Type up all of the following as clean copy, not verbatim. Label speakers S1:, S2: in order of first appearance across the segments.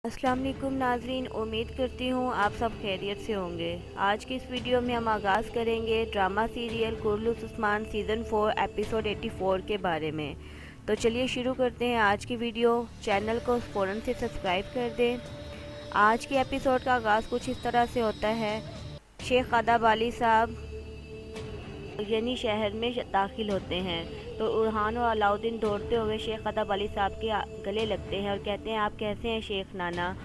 S1: अस्सलाम वालेकुम नाज़रीन, उम्मीद करती हूँ आप सब खैरियत से होंगे। आज की इस वीडियो में हम आगाज़ करेंगे drama serial Kurulus Osman season 4 episode 84 के बारे में। तो चलिए शुरू करते हैं आज की वीडियो। चैनल को फ़ौरन से सब्सक्राइब कर दें। आज के एपिसोड का आगाज़ कुछ इस तरह से होता है। शेख अदाब अली साहब यानी शहर में दाखिल होते हैं तो उरहान और अलाउद्दीन दौड़ते हुए शेख अदाब अली साहब के गले लगते हैं और कहते हैं, आप कैसे हैं शेख नाना।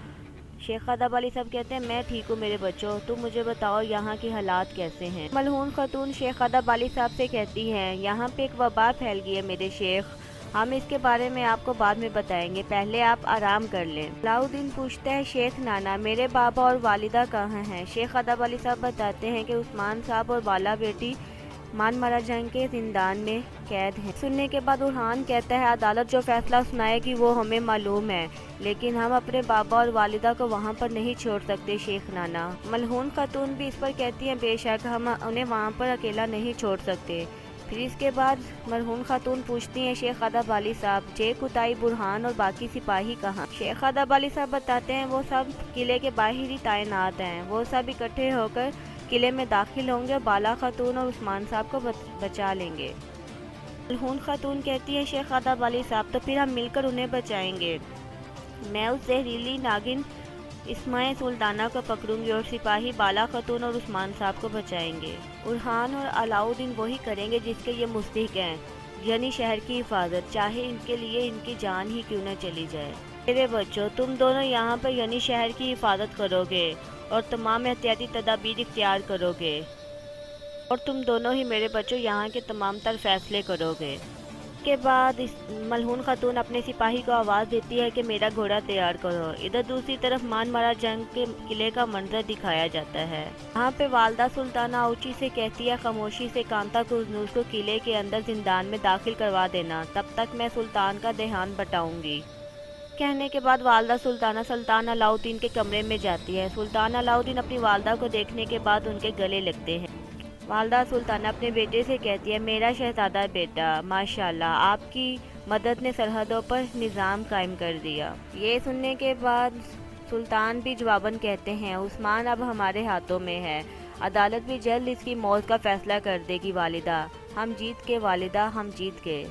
S1: शेख अदाब अली साहब कहते हैं, मैं ठीक हूँ मेरे बच्चों, तुम मुझे बताओ यहाँ की हालात कैसे हैं। मलहून खतून शेख अदाब अली साहब से कहती हैं, यहाँ पे एक वबा फैल गई है मेरे शेख, हम इसके बारे में आपको बाद में बताएंगे, पहले आप आराम कर लें। अलाउद्दीन पूछता है, शेख नाना मेरे बाबा और वालिदा कहाँ हैं। शेख अदाब अली साहब बताते हैं कि उस्मान साहब और बाला बेटी मान मारा जंग के जिंदान में कैद हैं। सुनने के बाद उरहान कहता है, अदालत जो फैसला सुनाएगी वो हमें मालूम है, लेकिन हम अपने बाबा और वालिदा को वहाँ पर नहीं छोड़ सकते शेख नाना। मलहून खातून भी इस पर कहती हैं, बेशक हम उन्हें वहाँ पर अकेला नहीं छोड़ सकते। फिर इसके बाद मरहूम खातून पूछती हैं, शेख अदाब अली साहब जे कुताई बुरहान और बाकी सिपाही कहाँ। शेख अदाब अली साहब बताते हैं, वो सब किले के बाहर ही तैनात हैं, वो सब इकट्ठे होकर किले में दाखिल होंगे और बाला खातून और उस्मान साहब को बचा लेंगे। मलहून खातून कहती है, शेख अदाब अली साहब तो फिर हम मिलकर उन्हें बचाएंगे, मैं उस जहरीली नागिन इस्माइल सुल्ताना को पकड़ूंगी और सिपाही बाला खातून और उस्मान साहब को बचाएंगे। उरहान और अलाउद्दीन वही करेंगे जिसके ये मुस्तहिक हैं, यानी शहर की हिफाजत, चाहे इनके लिए इनकी जान ही क्यों न चली जाए। मेरे बच्चों तुम दोनों यहाँ पर यानी शहर की हिफाजत करोगे और तमाम एहतियाती तदाबीर इख्तियार करोगे, और तुम दोनों ही मेरे बच्चों यहाँ के तमाम तर फैसले करोगे। के बाद मलहून खातून अपने सिपाही को आवाज़ देती है कि मेरा घोड़ा तैयार करो। इधर दूसरी तरफ मान मारा जंग के किले का मंजर दिखाया जाता है। यहाँ पे वालदा सुल्ताना ऊँची से कहती है, खामोशी से कांता कुजनूस को किले के अंदर जिंदान में दाखिल करवा देना, तब तक मैं सुल्तान का देहान बटाऊंगी। कहने के बाद वालदा सुल्ताना सुल्तान अलाउद्दीन के कमरे में जाती है। सुल्तान अलाउद्दीन अपनी वालदा को देखने के बाद उनके गले लगते हैं। वालदा सुल्ताना अपने बेटे से कहती है, मेरा शहजादा बेटा, माशाल्लाह आपकी मदद ने सरहदों पर निज़ाम कायम कर दिया। ये सुनने के बाद सुल्तान भी जवाबन कहते हैं, उस्मान अब हमारे हाथों में है, अदालत भी जल्द इसकी मौत का फैसला कर देगी वालिदा, हम जीत के वालिदा, हम जीत गए।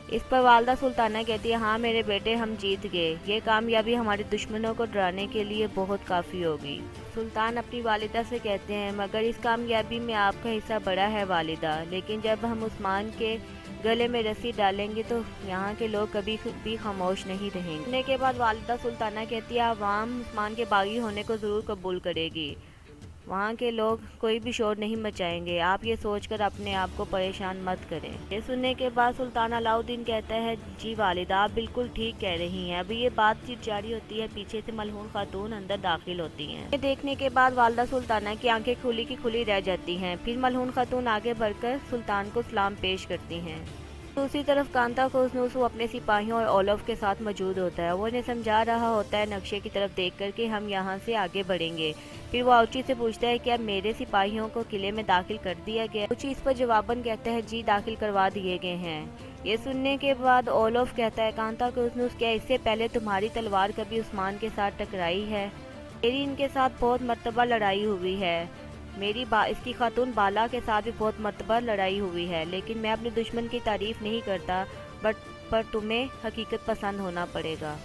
S1: इस पर वालदा सुल्ताना कहती है, हाँ मेरे बेटे हम जीत गए, ये कामयाबी हमारे दुश्मनों को डराने के लिए बहुत काफ़ी होगी। सुल्तान अपनी वालिदा से कहते हैं, मगर इस कामयाबी में आपका हिस्सा बड़ा है वालिदा, लेकिन जब हम उस्मान के गले में रस्सी डालेंगे तो यहाँ के लोग कभी भी खामोश नहीं रहेंगे। सुनने के बाद वालिदा सुल्ताना कहती है, आवाम उस्मान के बागी होने को ज़रूर कबूल करेगी, वहाँ के लोग कोई भी शोर नहीं मचाएंगे, आप ये सोचकर अपने आप को परेशान मत करें। ये सुनने के बाद सुल्तान अलाउद्दीन कहता है, जी वालिदा आप बिल्कुल ठीक कह रही हैं। अभी ये बातचीत जारी होती है, पीछे से मलहून खातून अंदर दाखिल होती हैं। ये देखने के बाद वालिदा सुल्ताना की आंखें खुली की खुली रह जाती हैं। फिर मलहून खातून आगे बढ़कर सुल्तान को सलाम पेश करती हैं। दूसरी तरफ कांता कुजनूस अपने सिपाहियों और ओलफ के साथ मौजूद होता है। वो इन्हें समझा रहा होता है नक्शे की तरफ देख कर कि हम यहाँ से आगे बढ़ेंगे। फिर वो आउची से पूछता है, क्या मेरे सिपाहियों को किले में दाखिल कर दिया गया। आउची इस पर जवाबन कहता है, जी दाखिल करवा दिए गए हैं। ये सुनने के बाद ओलफ कहता है, कांता कुजनूस क्या इससे पहले तुम्हारी तलवार कभी उस्मान के साथ टकराई है। मेरी इनके साथ बहुत मर्तबा लड़ाई हुई है, मेरी इसकी खातून बाला के साथ भी बहुत मर्तबा लड़ाई हुई है, लेकिन मैं अपने दुश्मन की तारीफ़ नहीं करता, पर तुम्हें हकीकत पसंद होना पड़ेगा।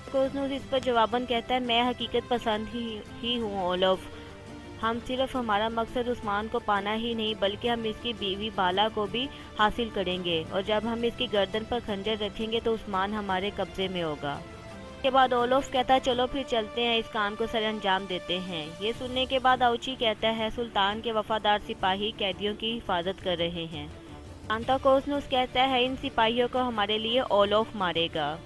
S1: कुजनूस इस पर जवाबन कहता है, मैं हकीकत पसंद ही हूँ ओलफ, हम सिर्फ हमारा मकसद उस्मान को पाना ही नहीं बल्कि हम इसकी बीवी बाला को भी हासिल करेंगे, और जब हम इसकी गर्दन पर खंजर रखेंगे तो उस्मान हमारे कब्जे में होगा। के बाद ओलोफ कहता है, चलो फिर चलते हैं, इस काम को सर अंजाम देते हैं। ये सुनने के बाद आउची कहता है, सुल्तान के वफादार सिपाही कैदियों की हिफाजत कर रहे हैं। कांता कुजनूस कहता है, इन सिपाहियों को हमारे लिए ओलोफ मारेगा।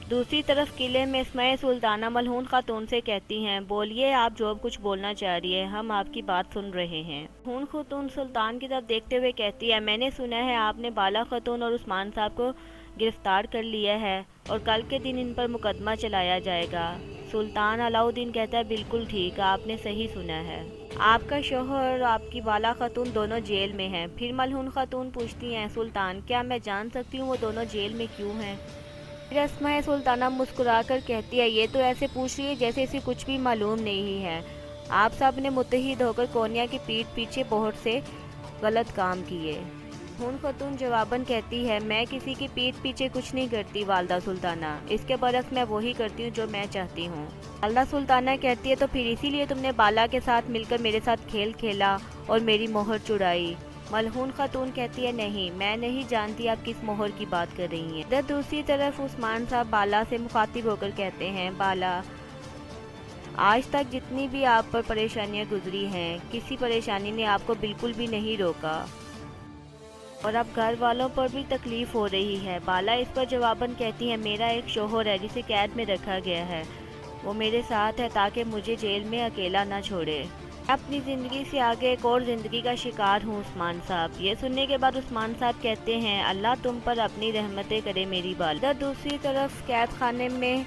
S1: दूसरी तरफ किले में इस्माइल सुल्ताना मलहून खातून से कहती हैं, बोलिए आप जो कुछ बोलना चाह रही है, हम आपकी बात सुन रहे हैं। मलहून खातून सुल्तान की तरफ देखते हुए कहती है, मैंने सुना है आपने बाला खातून और उस्मान साहब को गिरफ्तार कर लिया है और कल के दिन इन पर मुकदमा चलाया जाएगा। सुल्तान अलाउद्दीन कहता है, बिल्कुल ठीक, आपने सही सुना है, आपका शोहर और आपकी बाला खातून दोनों जेल में हैं। फिर मलहून खातून पूछती हैं, सुल्तान क्या मैं जान सकती हूँ वो दोनों जेल में क्यों हैं। फिर अस्मा सुल्ताना मुस्कुरा कर कहती है, ये तो ऐसे पूछ रही है जैसे इसे कुछ भी मालूम नहीं है। आप सब ने मुत्तहिद होकर कोनिया की पीठ पीछे बहुत से गलत काम किए। खून खतून जवाबन कहती है, मैं किसी की पीठ पीछे कुछ नहीं करती वालदा सुल्ताना, इसके बरक्स मैं वही करती हूँ जो मैं चाहती हूँ। वालदा सुल्ताना कहती है, तो फिर इसीलिए तुमने बाला के साथ मिलकर मेरे साथ खेल खेला और मेरी मोहर चुराई। मलहून खातून कहती है, नहीं, मैं नहीं जानती आप किस मोहर की बात कर रही हैं। इधर दूसरी तरफ उस्मान साहब बाला से मुखातिब होकर कहते हैं, बाला, आज तक जितनी भी आप पर परेशानियां गुजरी हैं, किसी परेशानी ने आपको बिल्कुल भी नहीं रोका और अब घर वालों पर भी तकलीफ हो रही है। बाला इस पर जवाबन कहती है, मेरा एक शोहर है जिसे कैद में रखा गया है, वो मेरे साथ है ताकि मुझे जेल में अकेला ना छोड़े। अपनी ज़िंदगी से आगे एक और ज़िंदगी का शिकार हूँ उस्मान साहब। ये सुनने के बाद उस्मान साहब कहते हैं, अल्लाह तुम पर अपनी रहमतें करे मेरी बाला। दूसरी तरफ कैद खाने में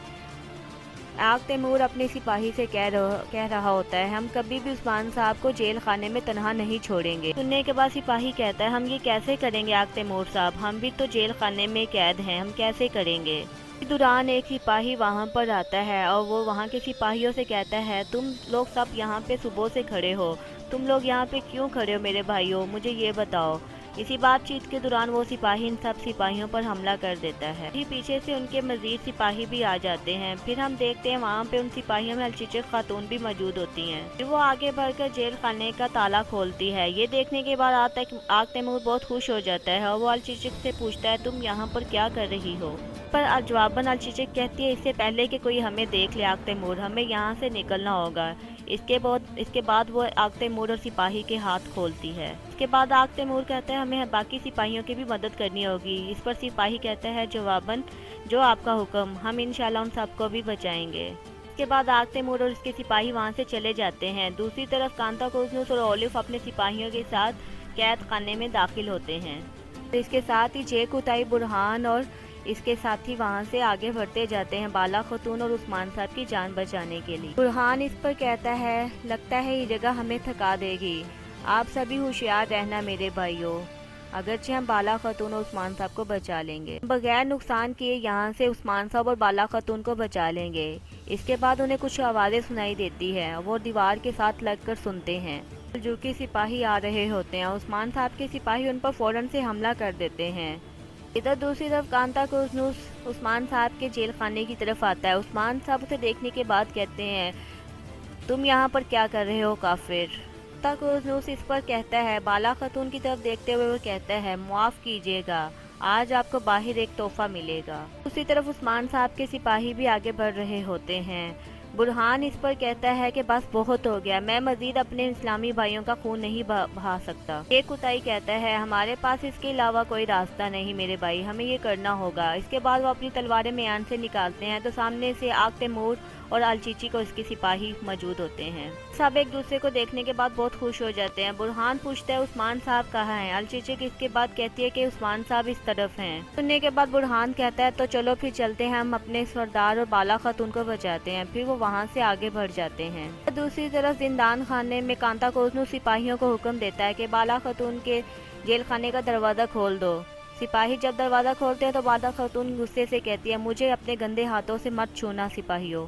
S1: आग तैमूर अपने सिपाही से कह रहा होता है, हम कभी भी उस्मान साहब को जेल खाने में तनहा नहीं छोड़ेंगे। सुनने के बाद सिपाही कहता है, हम ये कैसे करेंगे आग तैमूर साहब, हम भी तो जेल खाने में कैद हैं, हम कैसे करेंगे। इस दौरान एक सिपाही वहाँ पर आता है और वो वहाँ के सिपाहियों से कहता है, तुम लोग सब यहाँ पे सुबह से खड़े हो, तुम लोग यहाँ पे क्यों खड़े हो मेरे भाइयों, मुझे ये बताओ। इसी बातचीत के दौरान वो सिपाही इन सब सिपाहियों पर हमला कर देता है। फिर पीछे से उनके मजीद सिपाही भी आ जाते हैं। फिर हम देखते हैं वहाँ पे उन सिपाहियों में अलचिचक खातून भी मौजूद होती हैं। फिर वो आगे बढ़कर जेल खाने का ताला खोलती है। ये देखने के बाद आग तैमूर बहुत खुश हो जाता है और वो अलचिचक से पूछता है, तुम यहाँ पर क्या कर रही हो। पर जवाबन अलचिचक कहती है, इससे पहले कि कोई हमें देख ले आग तैमूर, हमें यहाँ से निकलना होगा। इसके बाद वो आग तैमूर और सिपाही के हाथ खोलती है। इसके बाद आग तैमूर कहता है, हमें बाकी सिपाहियों की भी मदद करनी होगी। इस पर सिपाही कहता है, जवाबन, जो आपका हुक्म, हम इंशाल्लाह उन सबको भी बचाएंगे। इसके बाद आग तैमूर और इसके सिपाही वहाँ से चले जाते हैं। दूसरी तरफ कांता कोसनुस और ओलिव अपने सिपाहियों के साथ कैद खाने में दाखिल होते हैं। तो इसके साथ ही जे कुताई, बुरहान और इसके साथी वहाँ से आगे बढ़ते जाते हैं बाला खतून और उस्मान साहब की जान बचाने के लिए। बुरहान इस पर कहता है, लगता है ये जगह हमें थका देगी, आप सभी होशियार रहना मेरे भाइयों, अगरचे हम बाला खतून और उस्मान साहब को बचा लेंगे। बगैर नुकसान किए यहाँ से उस्मान साहब और बाला खतून को बचा लेंगे। इसके बाद उन्हें कुछ आवाज़ें सुनाई देती है, वो दीवार के साथ लगकर सुनते हैं। जो कि सिपाही आ रहे होते हैं। उस्मान साहब के सिपाही उन पर फौरन से हमला कर देते हैं। इधर दूसरी तरफ कांता कोसनुस उस्मान साहब के जेल खाने की तरफ आता है। उस्मान साहब उसे देखने के बाद कहते हैं, तुम यहाँ पर क्या कर रहे हो काफिर। कांता कोसनुस इस पर कहता है, बाला खतून की तरफ देखते हुए वो कहता है, माफ़ कीजिएगा, आज आपको बाहर एक तोहफा मिलेगा। दूसरी तरफ उस्मान साहब के सिपाही भी आगे बढ़ रहे होते हैं। बुरहान इस पर कहता है कि बस बहुत हो गया, मैं मजीद अपने इस्लामी भाइयों का खून नहीं बहा सकता। ये कुताई कहता है, हमारे पास इसके अलावा कोई रास्ता नहीं मेरे भाई, हमें ये करना होगा। इसके बाद वो अपनी तलवारें म्यान से निकालते हैं तो सामने से आग तैमूर और अलचीची को इसके सिपाही मौजूद होते हैं। सब एक दूसरे को देखने के बाद बहुत खुश हो जाते हैं। बुरहान पूछता है, उस्मान साहब कहाँ हैं। अलचीची इसके बाद कहती है कि उस्मान साहब इस तरफ हैं। सुनने के बाद बुरहान कहता है, तो चलो फिर चलते हैं, हम अपने सरदार और बाला खतून को बचाते हैं। फिर वो वहाँ से आगे बढ़ जाते हैं। दूसरी तरफ जिंदान खाने में कांता कोसनुस सिपाहियों को हुक्म देता है कि बाला खतून के जेल खाने का दरवाज़ा खोल दो। सिपाही जब दरवाज़ा खोलते हैं तो बाला खतून गुस्से से कहती है, मुझे अपने गंदे हाथों से मत छूना सिपाहियों।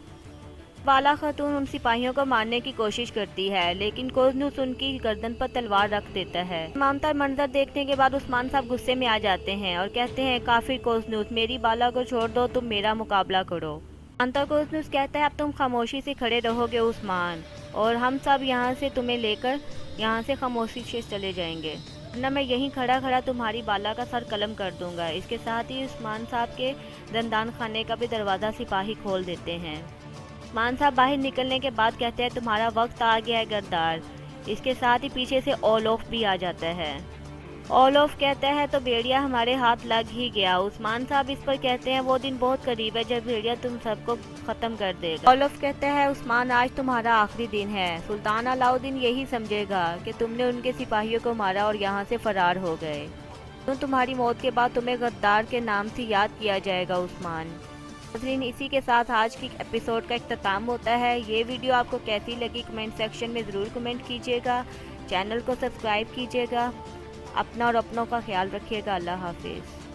S1: बाला खतून उन सिपाहियों को मारने की कोशिश करती है, लेकिन कोसनुस उनकी गर्दन पर तलवार रख देता है। तमामतर मंजर देखने के बाद उस्मान साहब गुस्से में आ जाते हैं और कहते हैं, काफिर कोसनुस, मेरी बाला को छोड़ दो, तुम मेरा मुकाबला करो। कांता कोसनुस कहता है, अब तुम खामोशी से खड़े रहोगे उस्मान, और हम सब यहाँ से तुम्हें लेकर यहाँ से खामोशी से चले जाएंगे, वरना मैं यहीं खड़ा खड़ा तुम्हारी बाला का सर कलम कर दूंगा। इसके साथ ही उस्मान साहब के जिंदान खाने का भी दरवाज़ा सिपाही खोल देते हैं। उस्मान साहब बाहर निकलने के बाद कहते हैं, तुम्हारा वक्त आ गया है गद्दार। इसके साथ ही पीछे से ओलोफ भी आ जाता है। ओलोफ कहता है, तो भेड़िया हमारे हाथ लग ही गया। उस्मान साहब इस पर कहते हैं, वो दिन बहुत करीब है जब भेड़िया तुम सबको खत्म कर देगा। ओलोफ कहता है, उस्मान, आज तुम्हारा आखिरी दिन है। सुल्तान अलाउद्दीन यही समझेगा कि तुमने उनके सिपाहियों को मारा और यहाँ से फरार हो गए। तो तुम्हारी मौत के बाद तुम्हें गद्दार के नाम से याद किया जाएगा उस्मान। इसी के साथ आज की एपिसोड का इख्तिताम होता है। ये वीडियो आपको कैसी लगी कमेंट सेक्शन में ज़रूर कमेंट कीजिएगा। चैनल को सब्सक्राइब कीजिएगा। अपना और अपनों का ख्याल रखिएगा। अल्लाह हाफिज़।